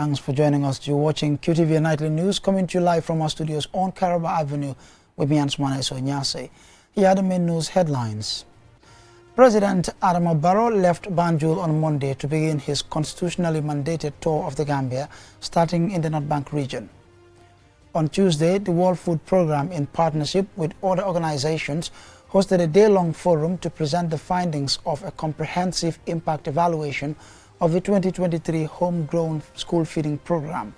Thanks for joining us. You're watching QTV Nightly News, coming to you live from our studios on Caraba Avenue with me, Ansmane Sonyase. Here are the main news headlines. President Adama Barrow left Banjul on Monday to begin his constitutionally mandated tour of the Gambia, starting in the North Bank region. On Tuesday, the World Food Programme, in partnership with other organizations, hosted a day-long forum to present the findings of a comprehensive impact evaluation of the 2023 Homegrown School Feeding Program.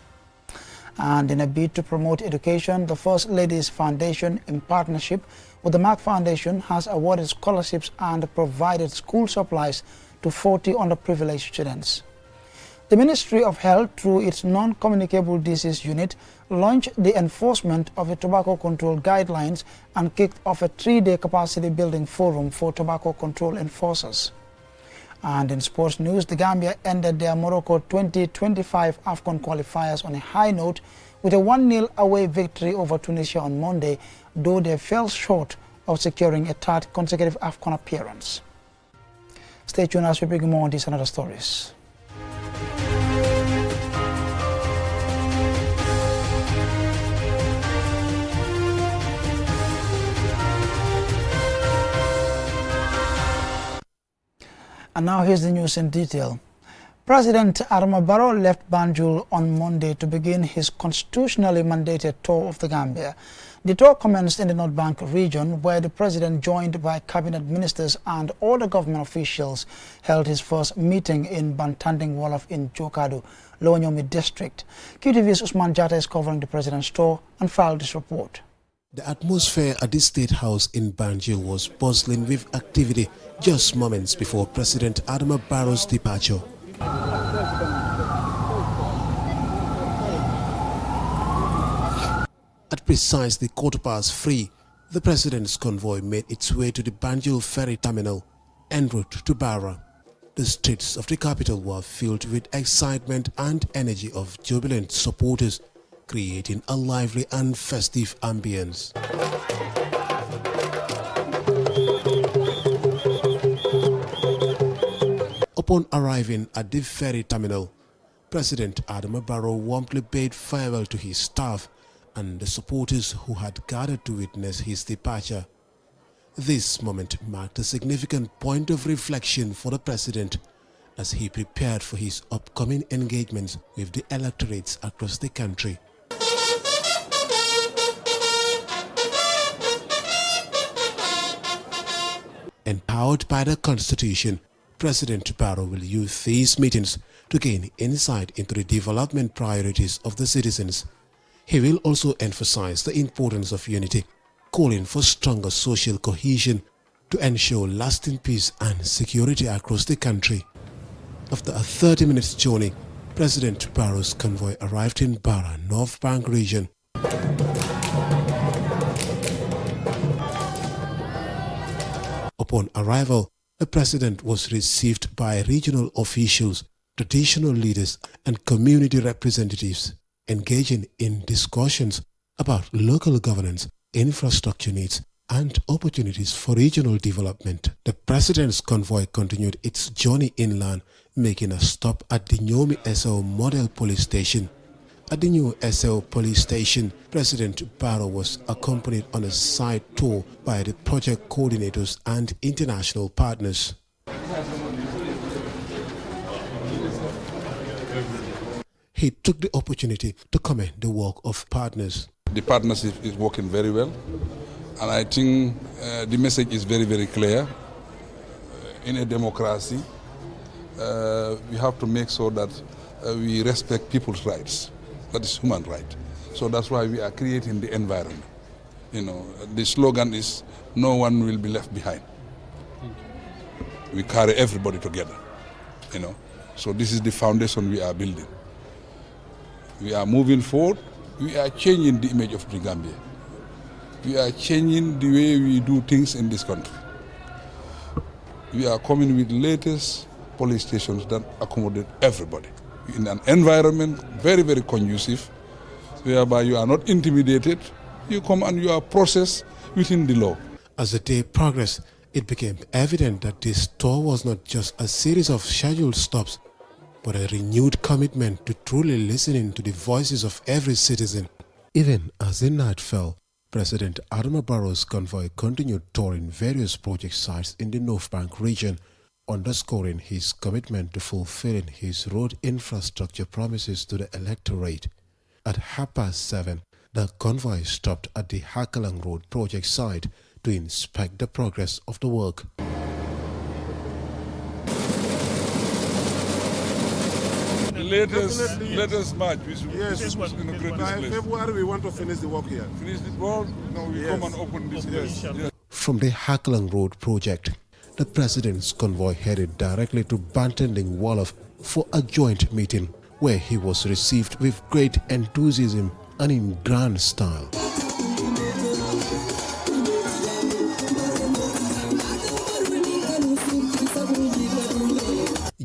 And in a bid to promote education, the First Ladies Foundation, in partnership with the MAC Foundation, has awarded scholarships and provided school supplies to 40 underprivileged students. The Ministry of Health, through its Non-Communicable Disease Unit, launched the enforcement of the tobacco control guidelines and kicked off a 3-day capacity building forum for tobacco control enforcers. And in sports news, the Gambia ended their Morocco 2025 AFCON qualifiers on a high note with a 1-0 away victory over Tunisia on Monday, though they fell short of securing a third consecutive AFCON appearance. Stay tuned as we bring more on these and other stories. And now here's the news in detail. President Adama Barrow left Banjul on Monday to begin his constitutionally mandated tour of the Gambia. The tour commenced in the North Bank region, where the president, joined by cabinet ministers and other government officials, held his first meeting in Bantanding Wolof in Jokadu, Lower Nyomi district. QTV's Usman Jata is covering the president's tour and filed this report. The atmosphere at the State House in Banjul was bustling with activity just moments before President Adama Barrow's departure. At precisely 3:15, the president's convoy made its way to the Banjul ferry terminal en route to Barra. The streets of the capital were filled with excitement and energy of jubilant supporters, creating a lively and festive ambience. Upon arriving at the ferry terminal, President Adama Barrow warmly bade farewell to his staff and the supporters who had gathered to witness his departure. This moment marked a significant point of reflection for the president as he prepared for his upcoming engagements with the electorates across the country. Empowered by the Constitution, President Barrow will use these meetings to gain insight into the development priorities of the citizens. He will also emphasize the importance of unity, calling for stronger social cohesion to ensure lasting peace and security across the country. After a 30-minute journey, President Barrow's convoy arrived in Barra, North Bank region. Upon arrival, the president was received by regional officials, traditional leaders, and community representatives, engaging in discussions about local governance, infrastructure needs, and opportunities for regional development. The president's convoy continued its journey inland, making a stop at the Nyomi SL Model Police Station. At the new SL Police Station, President Barrow was accompanied on a side tour by the project coordinators and international partners. He took the opportunity to commend the work of partners. The partnership is working very well, and I think the message is very, very clear. In a democracy, we have to make sure that we respect people's rights. That is human right. So that's why we are creating the environment. You know, the slogan is, no one will be left behind. We carry everybody together, you know. So this is the foundation we are building. We are moving forward. We are changing the image of the Gambia. We are changing the way we do things in this country. We are coming with latest police stations that accommodate everybody in an environment very, very conducive, whereby you are not intimidated. You come and you are processed within the law. As the day progressed, it became evident that this tour was not just a series of scheduled stops, but a renewed commitment to truly listening to the voices of every citizen. Even as the night fell, President Adama Barrow's convoy continued touring various project sites in the North Bank region, underscoring his commitment to fulfilling his road infrastructure promises to the electorate. At 7:30, the convoy stopped at the Hakalang Road project site to inspect the progress of the work. Let us march. We should inaugurate this place. February, we want to finish the work here. Finish the work, now we come and open this place. Yes. From the Hakalang Road project, the President's convoy headed directly to Bantending Wolof for a joint meeting where he was received with great enthusiasm and in grand style.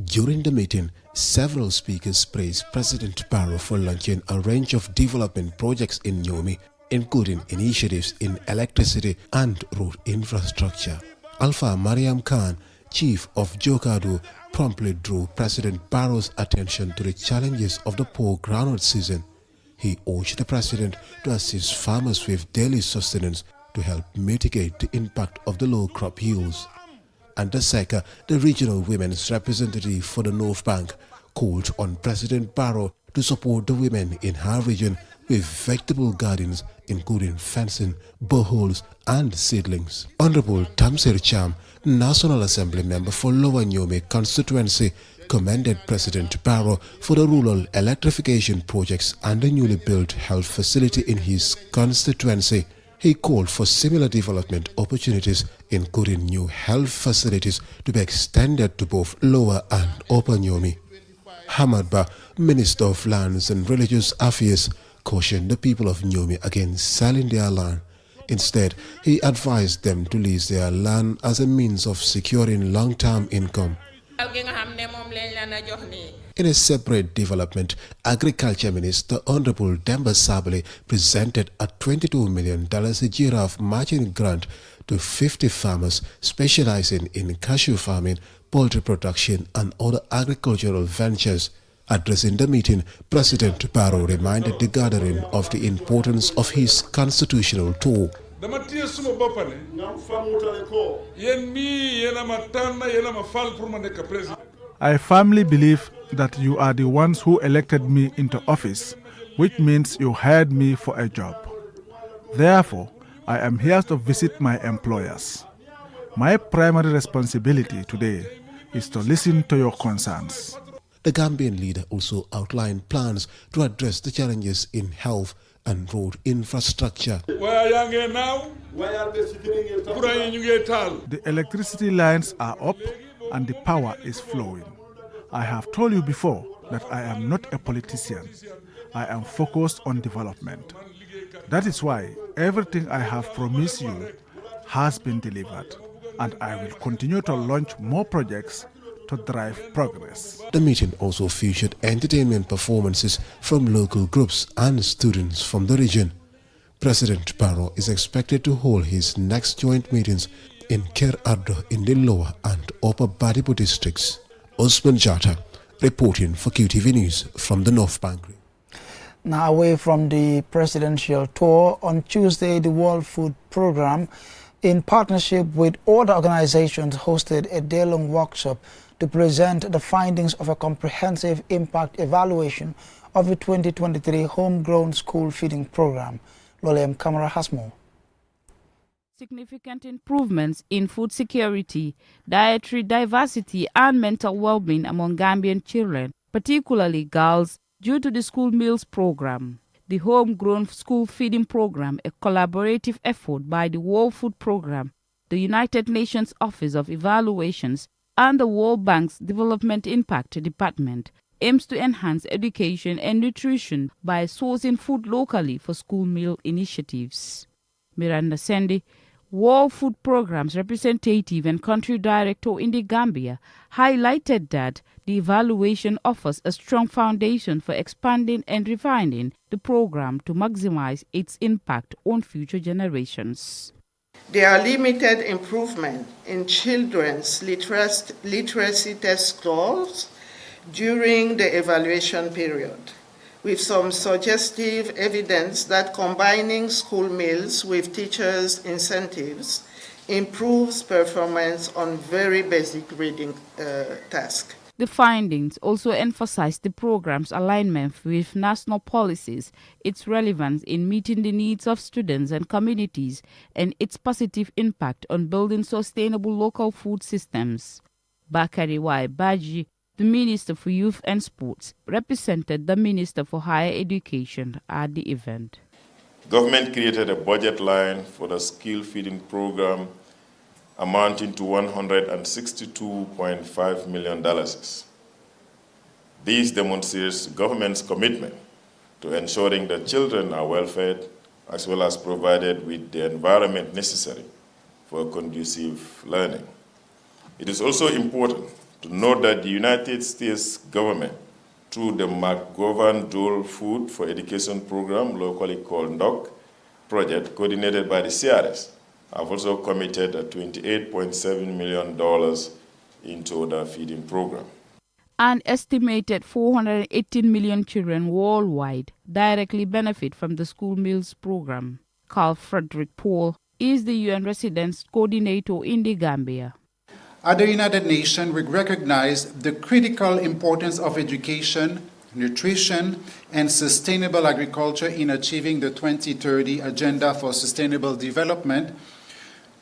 During the meeting, several speakers praised President Barrow for launching a range of development projects in Nyomi, including initiatives in electricity and road infrastructure. Alpha Mariam Khan, chief of Jokadu, promptly drew President Barrow's attention to the challenges of the poor groundnut season. He urged the president to assist farmers with daily sustenance to help mitigate the impact of the low crop yields. And Seka, the regional women's representative for the North Bank, called on President Barrow to support the women in her region with vegetable gardens, including fencing, boreholes, and seedlings. Honorable Tamsir Cham, National Assembly member for Lower Nyomi constituency, commended President Barrow for the rural electrification projects and the newly built health facility in his constituency. He called for similar development opportunities, including new health facilities, to be extended to both Lower and Upper Nyomi. Hamad Ba, Minister of Lands and Religious Affairs, cautioned the people of Nyomi against selling their land. Instead, he advised them to lease their land as a means of securing long-term income. In a separate development, Agriculture Minister Honorable Demba Sabali presented a $22 million giraffe matching grant to 50 farmers specializing in cashew farming, poultry production and other agricultural ventures. Addressing the meeting, President Barrow reminded the gathering of the importance of his constitutional tour. I firmly believe that you are the ones who elected me into office, which means you hired me for a job. Therefore, I am here to visit my employers. My primary responsibility today is to listen to your concerns. The Gambian leader also outlined plans to address the challenges in health and road infrastructure. The electricity lines are up and the power is flowing. I have told you before that I am not a politician. I am focused on development. That is why everything I have promised you has been delivered, and I will continue to launch more projects to drive progress. The meeting also featured entertainment performances from local groups and students from the region. President Barrow is expected to hold his next joint meetings in Ker Ardo in the Lower and Upper Badibu districts. Osman Jata reporting for QTV News from the North Bank. Now away from the presidential tour, on Tuesday the World Food Programme, in partnership with other organizations, hosted a day-long workshop to present the findings of a comprehensive impact evaluation of the 2023 Homegrown School Feeding Program. Lolem Kamara has more. Significant improvements in food security, dietary diversity and mental well-being among Gambian children, particularly girls, due to the school meals program. The Homegrown School Feeding Program, a collaborative effort by the World Food Program, the United Nations Office of Evaluations, and the World Bank's Development Impact Department, aims to enhance education and nutrition by sourcing food locally for school meal initiatives. Miranda Sandy, World Food Program's representative and country director in the Gambia, highlighted that the evaluation offers a strong foundation for expanding and refining the program to maximize its impact on future generations. There are limited improvement in children's literacy test scores during the evaluation period, with some suggestive evidence that combining school meals with teachers' incentives improves performance on very basic reading tasks. The findings also emphasize the program's alignment with national policies, its relevance in meeting the needs of students and communities, and its positive impact on building sustainable local food systems. Bakari Y. Baji, the Minister for Youth and Sports, represented the Minister for Higher Education at the event. Government created a budget line for the skill feeding program amounting to $162.5 million. This demonstrates government's commitment to ensuring that children are well fed, as well as provided with the environment necessary for conducive learning. It is also important to note that the United States government, through the McGovern-Dole Food for Education program, locally called DOC project, coordinated by the CRS, have also committed $28.7 million into the feeding program. An estimated 418 million children worldwide directly benefit from the school meals program. Carl Frederick Paul is the UN Residence Coordinator in the Gambia. At the United Nations, we recognize the critical importance of education, nutrition, and sustainable agriculture in achieving the 2030 Agenda for Sustainable Development,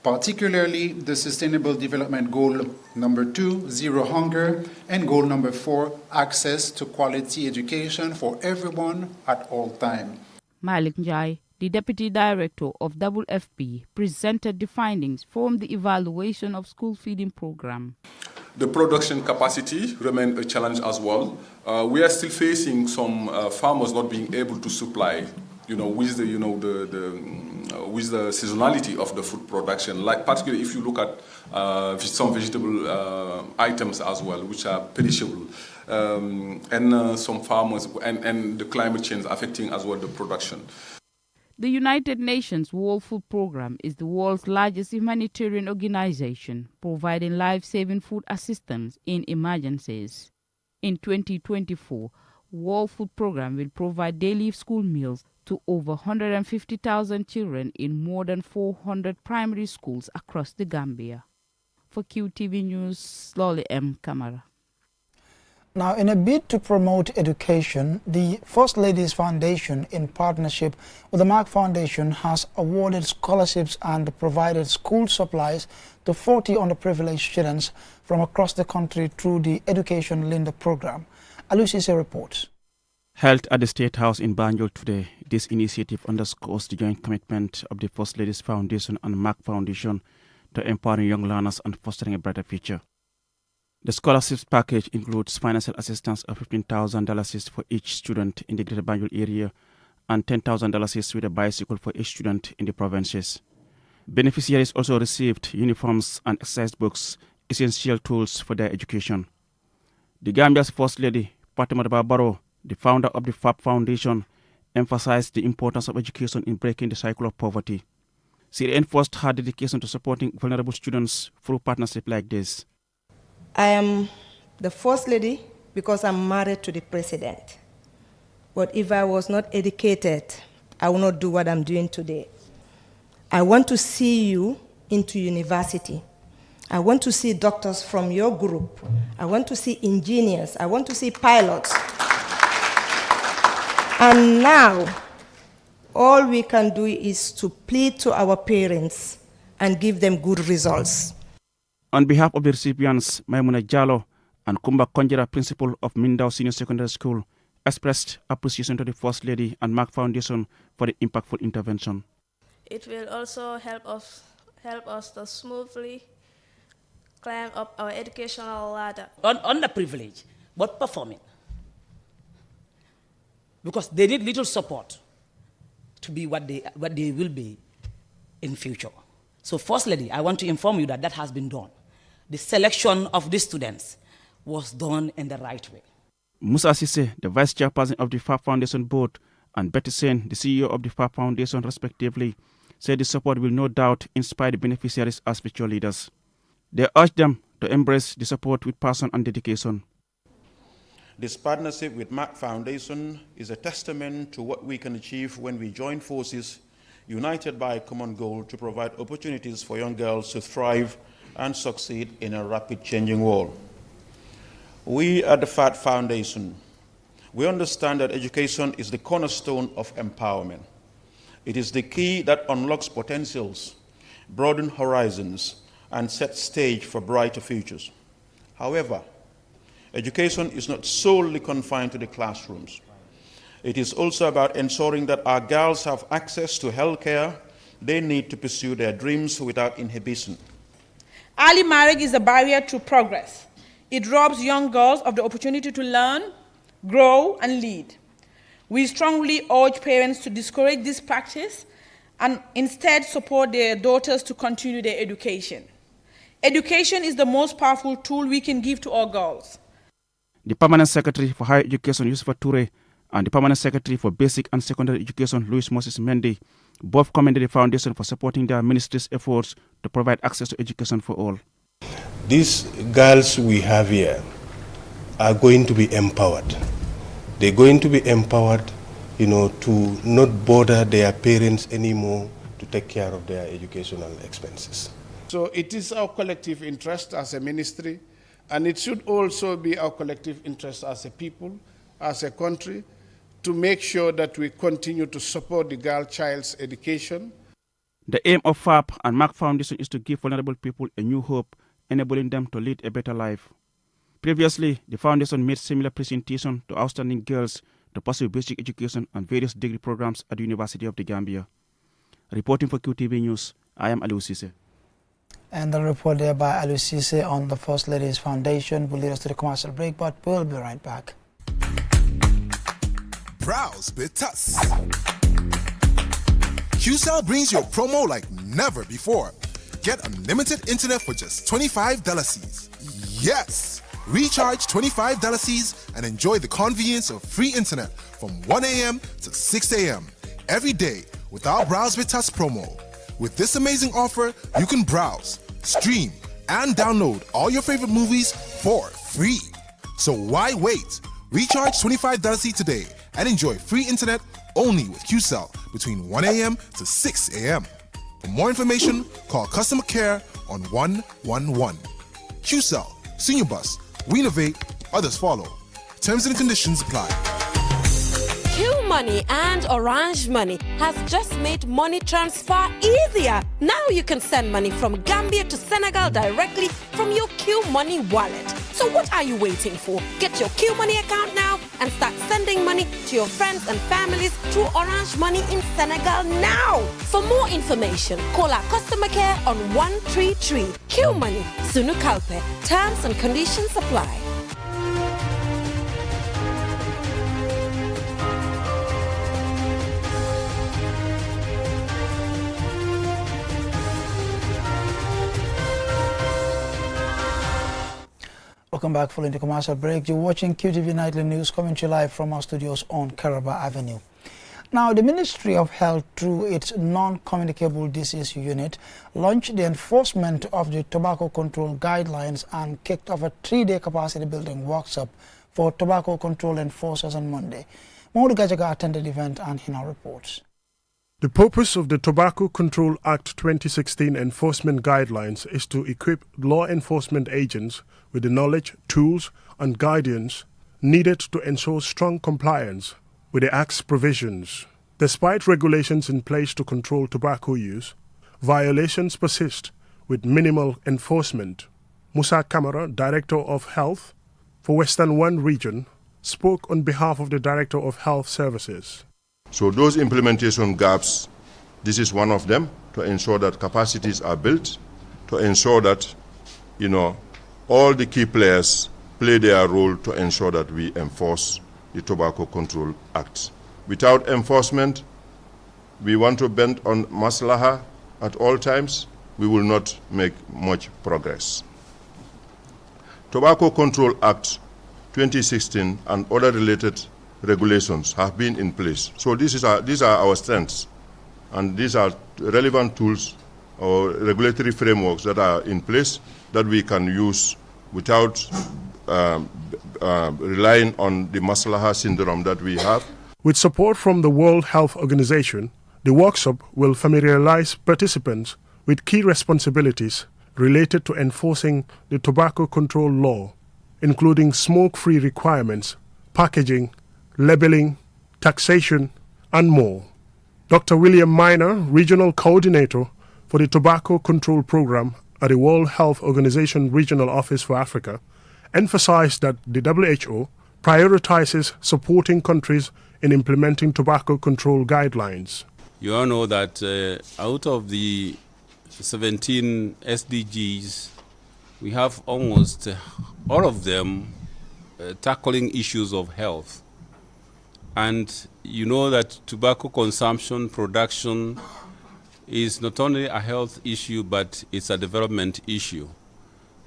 particularly the Sustainable Development Goal number 2, Zero Hunger, and Goal number 4, Access to Quality Education for Everyone at All Time. Malik Njai, the Deputy Director of WFP, presented the findings from the evaluation of school feeding program. The production capacity remains a challenge as well. We are still facing some farmers not being able to supply, with the seasonality of the food production. Like particularly if you look at some vegetable items as well, which are perishable, and some farmers and the climate change affecting as well the production. The United Nations World Food Programme is the world's largest humanitarian organization, providing life-saving food assistance in emergencies. In 2024, World Food Programme will provide daily school meals to over 150,000 children in more than 400 primary schools across the Gambia. For QTV News, Lolly M. Kamara. Now, in a bid to promote education, the First Ladies Foundation, in partnership with the Mark Foundation, has awarded scholarships and provided school supplies to 40 underprivileged students from across the country through the Education Linda program. Alusise reports. Held at the State House in Banjul today, this initiative underscores the joint commitment of the First Ladies Foundation and Mark Foundation to empowering young learners and fostering a brighter future. The scholarships package includes financial assistance of $15,000 for each student in the Greater Banjul area and $10,000 with a bicycle for each student in the provinces. Beneficiaries also received uniforms and exercise books, essential tools for their education. The Gambia's First Lady, Fatimata Barrow, the founder of the FAP Foundation, emphasized the importance of education in breaking the cycle of poverty. She reinforced her dedication to supporting vulnerable students through partnerships like this. I am the First Lady because I'm married to the President. But if I was not educated, I would not do what I'm doing today. I want to see you into university. I want to see doctors from your group. I want to see engineers. I want to see pilots. And now, all we can do is to plead to our parents and give them good results. On behalf of the recipients, Maimuna Jallo and Kumba Konjera, principal of Mindao Senior Secondary School, expressed appreciation to the First Lady and Mark Foundation for the impactful intervention. It will also help us to smoothly climb up our educational ladder. Underprivileged, but performing. Because they need little support to be what they will be in future. So First Lady, I want to inform you that that has been done. The selection of the students was done in the right way. Musa Sise, the Vice Chairperson of the FAP Foundation Board, and Betty Sen, the CEO of the FAP Foundation, respectively, said the support will no doubt inspire the beneficiaries as future leaders. They urged them to embrace the support with passion and dedication. This partnership with Mac Foundation is a testament to what we can achieve when we join forces, united by a common goal to provide opportunities for young girls to thrive and succeed in a rapid changing world. We at the FAT Foundation, we understand that education is the cornerstone of empowerment. It is the key that unlocks potentials, broadens horizons, and sets stage for brighter futures. However, education is not solely confined to the classrooms. It is also about ensuring that our girls have access to health care they need to pursue their dreams without inhibition. Early marriage is a barrier to progress. It robs young girls of the opportunity to learn, grow, and lead. We strongly urge parents to discourage this practice and instead support their daughters to continue their education. Education is the most powerful tool we can give to our girls. The Permanent Secretary for Higher Education, Yusufa Toure, and the Permanent Secretary for Basic and Secondary Education, Louis Moses Mendy, both commended the Foundation for supporting their ministry's efforts to provide access to education for all. These girls we have here are going to be empowered. They're going to be empowered, to not bother their parents anymore to take care of their educational expenses. So it is our collective interest as a ministry, and it should also be our collective interest as a people, as a country, to make sure that we continue to support the girl child's education. The aim of FAP and Mac Foundation is to give vulnerable people a new hope, enabling them to lead a better life. Previously, the Foundation made similar presentation to outstanding girls to pursue basic education and various degree programs at the University of the Gambia. Reporting for QTV News, I am Aliou Cisse. And the report there by Aliou Cisse on the First Lady's Foundation will lead us to the commercial break, but we'll be right back. Browse with us. QCell brings your promo like never before. Get unlimited internet for just $25. Yes! Recharge $25 and enjoy the convenience of free internet from 1 a.m. to 6 a.m. every day with our Browse with Us promo. With this amazing offer, you can browse, stream, and download all your favorite movies for free. So why wait? Recharge $25 today and enjoy free internet only with QCell between 1 a.m. to 6 a.m. For more information, call customer care on 111. QCell, Senior Bus, we innovate, others follow. Terms and conditions apply. Q Money and Orange Money has just made money transfer easier. Now you can send money from Gambia to Senegal directly from your Q Money wallet. So what are you waiting for? Get your Q Money account now and start sending money to your friends and families through Orange Money in Senegal now. For more information, call our customer care on 133. Q Money, Sunu Kalpe. Terms and conditions apply. Welcome back following the commercial break. You're watching QTV Nightly News coming to you live from our studios on Caraba Avenue. Now, the Ministry of Health, through its non-communicable disease unit, launched the enforcement of the tobacco control guidelines and kicked off a 3-day capacity building workshop for tobacco control enforcers on Monday. Mahmoud Gajaga attended the event and he now reports. The purpose of the Tobacco Control Act 2016 enforcement guidelines is to equip law enforcement agents with the knowledge, tools, and guidance needed to ensure strong compliance with the Act's provisions. Despite regulations in place to control tobacco use, violations persist with minimal enforcement. Musa Kamara, Director of Health for Western One Region, spoke on behalf of the Director of Health Services. So those implementation gaps, this is one of them, to ensure that capacities are built, to ensure that, all the key players play their role to ensure that we enforce the Tobacco Control Act. Without enforcement, we want to bend on maslaha at all times, we will not make much progress. Tobacco Control Act 2016 and other related regulations have been in place. So these are our strengths, and these are relevant tools or regulatory frameworks that are in place that we can use without relying on the Maslaha syndrome that we have. With support from the World Health Organization, the workshop will familiarize participants with key responsibilities related to enforcing the tobacco control law, including smoke-free requirements, packaging, labeling, taxation, and more. Dr. William Minor, Regional Coordinator for the Tobacco Control Program at the World Health Organization Regional Office for Africa, emphasized that the WHO prioritizes supporting countries in implementing tobacco control guidelines. You all know that out of the 17 SDGs, we have almost all of them tackling issues of health. And you know that tobacco consumption, production is not only a health issue, but it's a development issue.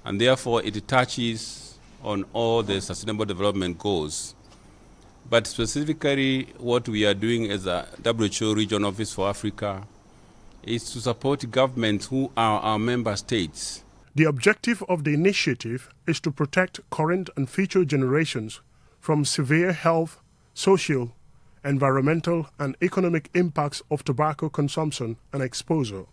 And therefore, it touches on all the sustainable development goals. But specifically, what we are doing as a WHO Region Office for Africa is to support governments who are our member states. The objective of the initiative is to protect current and future generations from severe health, social, environmental, and economic impacts of tobacco consumption and exposure.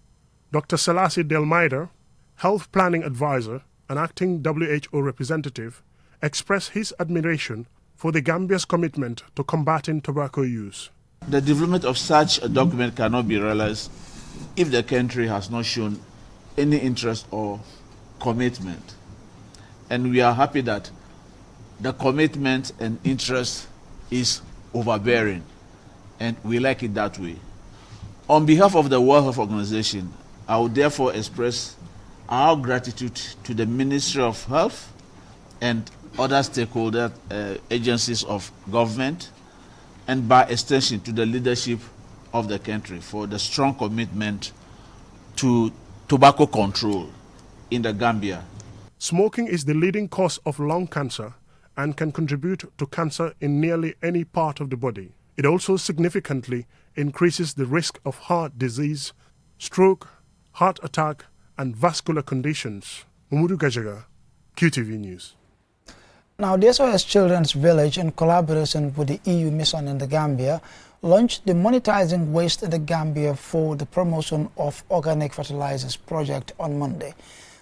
Dr. Selassie Delmaida, Health Planning Advisor and acting WHO representative, expressed his admiration for the Gambia's commitment to combating tobacco use. The development of such a document cannot be realized if the country has not shown any interest or commitment. And we are happy that the commitment and interest is overbearing, and we like it that way. On behalf of the World Health Organization, I would therefore express our gratitude to the Ministry of Health and other stakeholder agencies of government, and by extension to the leadership of the country for the strong commitment to tobacco control in the Gambia. Smoking is the leading cause of lung cancer and can contribute to cancer in nearly any part of the body. It also significantly increases the risk of heart disease, stroke, heart attack, and vascular conditions. Mamudu Gajaga, QTV News. Now, the SOS Children's Village, in collaboration with the EU mission in the Gambia, launched the Monetizing Waste in the Gambia for the Promotion of Organic Fertilizers project on Monday.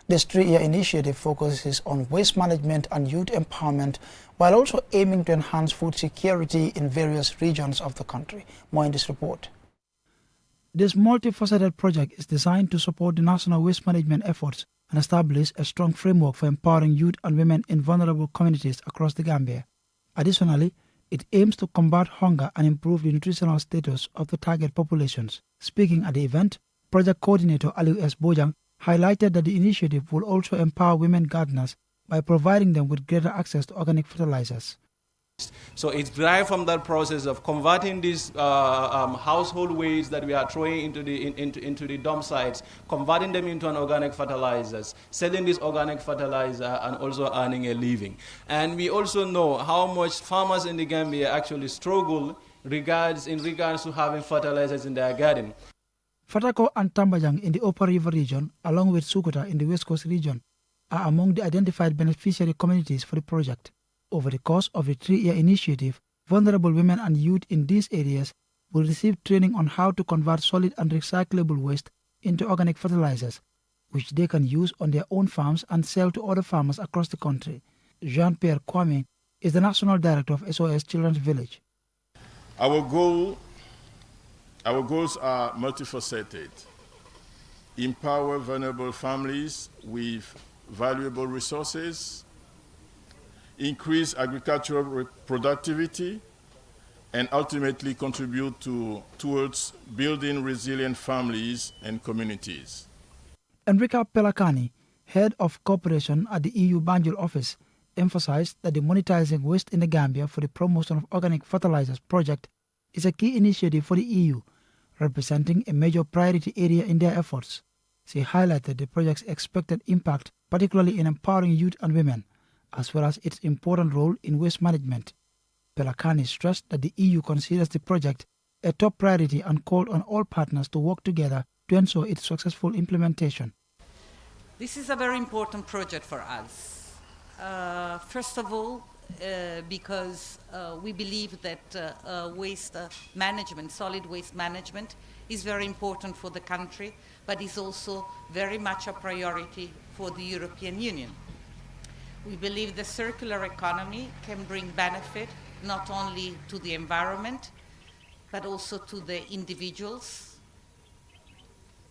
This 3-year initiative focuses on waste management and youth empowerment, while also aiming to enhance food security in various regions of the country. More in this report. This multifaceted project is designed to support the national waste management efforts and establish a strong framework for empowering youth and women in vulnerable communities across the Gambia. Additionally, it aims to combat hunger and improve the nutritional status of the target populations. Speaking at the event, Project Coordinator Aliu S. Bojang highlighted that the initiative will also empower women gardeners by providing them with greater access to organic fertilizers. So it's derived from that process of converting these household waste that we are throwing into the dump sites, converting them into an organic fertilizers, selling this organic fertilizer, and also earning a living. And we also know how much farmers in the Gambia actually struggle in regards to having fertilizers in their garden. Fatako and Tambajang in the Upper River region, along with Sukuta in the West Coast region, are among the identified beneficiary communities for the project. Over the course of the 3-year initiative, vulnerable women and youth in these areas will receive training on how to convert solid and recyclable waste into organic fertilizers, which they can use on their own farms and sell to other farmers across the country. Jean-Pierre Kwame is the National Director of SOS Children's Village. Our goals are multifaceted. Empower vulnerable families with valuable resources, increase agricultural productivity, and ultimately contribute towards building resilient families and communities. Enrica Pelacani, head of cooperation at the EU Banjul office, emphasized that the Monetizing Waste in the Gambia for the Promotion of Organic Fertilizers project is a key initiative for the EU, representing a major priority area in their efforts. She highlighted the project's expected impact, particularly in empowering youth and women, as well as its important role in waste management. Pelacani stressed that the EU considers the project a top priority and called on all partners to work together to ensure its successful implementation. This is a very important project for us, First of all, because we believe that waste management, solid waste management, is very important for the country, but is also very much a priority for the European Union. We believe the circular economy can bring benefit not only to the environment, but also to the individuals.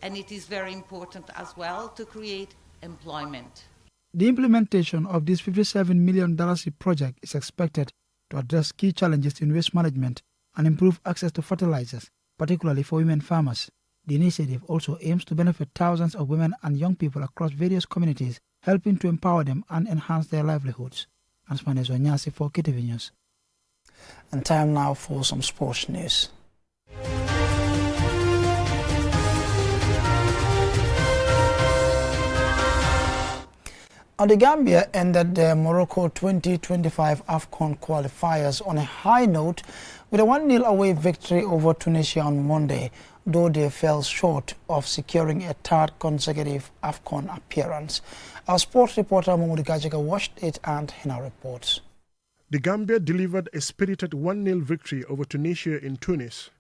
And it is very important as well to create employment. The implementation of this $57 million project is expected to address key challenges in waste management and improve access to fertilizers, particularly for women farmers. The initiative also aims to benefit thousands of women and young people across various communities, helping to empower them and enhance their livelihoods. Ansmanes Onyasi for KTV News. And time now for some sports news. The Gambia ended the Morocco 2025 AFCON qualifiers on a high note with a 1-0 away victory over Tunisia on Monday, though they fell short of securing a third consecutive AFCON appearance. Our sports reporter Mamoudou Gajaga watched it and he now reports. The Gambia delivered a spirited 1-0 victory over Tunisia in Tunis,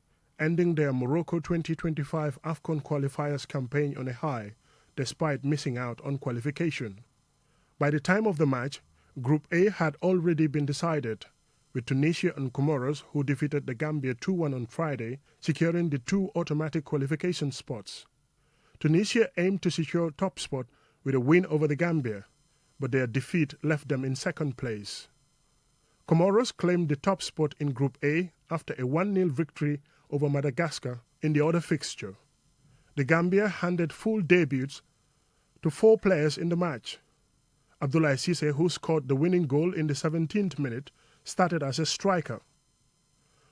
ending their Morocco 2025 AFCON qualifiers campaign on a high, despite missing out on qualification. By the time of the match, Group A had already been decided, with Tunisia and Comoros, who defeated the Gambia 2-1 on Friday, securing the 2 automatic qualification spots. Tunisia aimed to secure top spot with a win over the Gambia, but their defeat left them in second place. Comoros claimed the top spot in Group A after a 1-0 victory over Madagascar in the other fixture. The Gambia handed full debuts to 4 players in the match. Abdoulaye Cissé, who scored the winning goal in the 17th minute, started as a striker.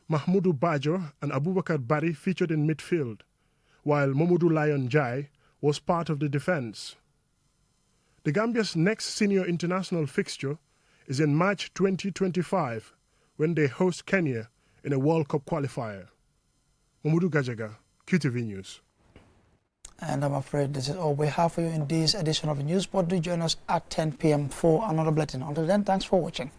Mahmoudou Badjo and Aboubakar Bari featured in midfield, while Mamadou Lion Jai was part of the defence. The Gambia's next senior international fixture is in March 2025, when they host Kenya in a World Cup qualifier. Mamoudou Gajaga, QTV News. And I'm afraid this is all we have for you in this edition of the news, but do join us at 10 p.m. for another bulletin. Until then, thanks for watching.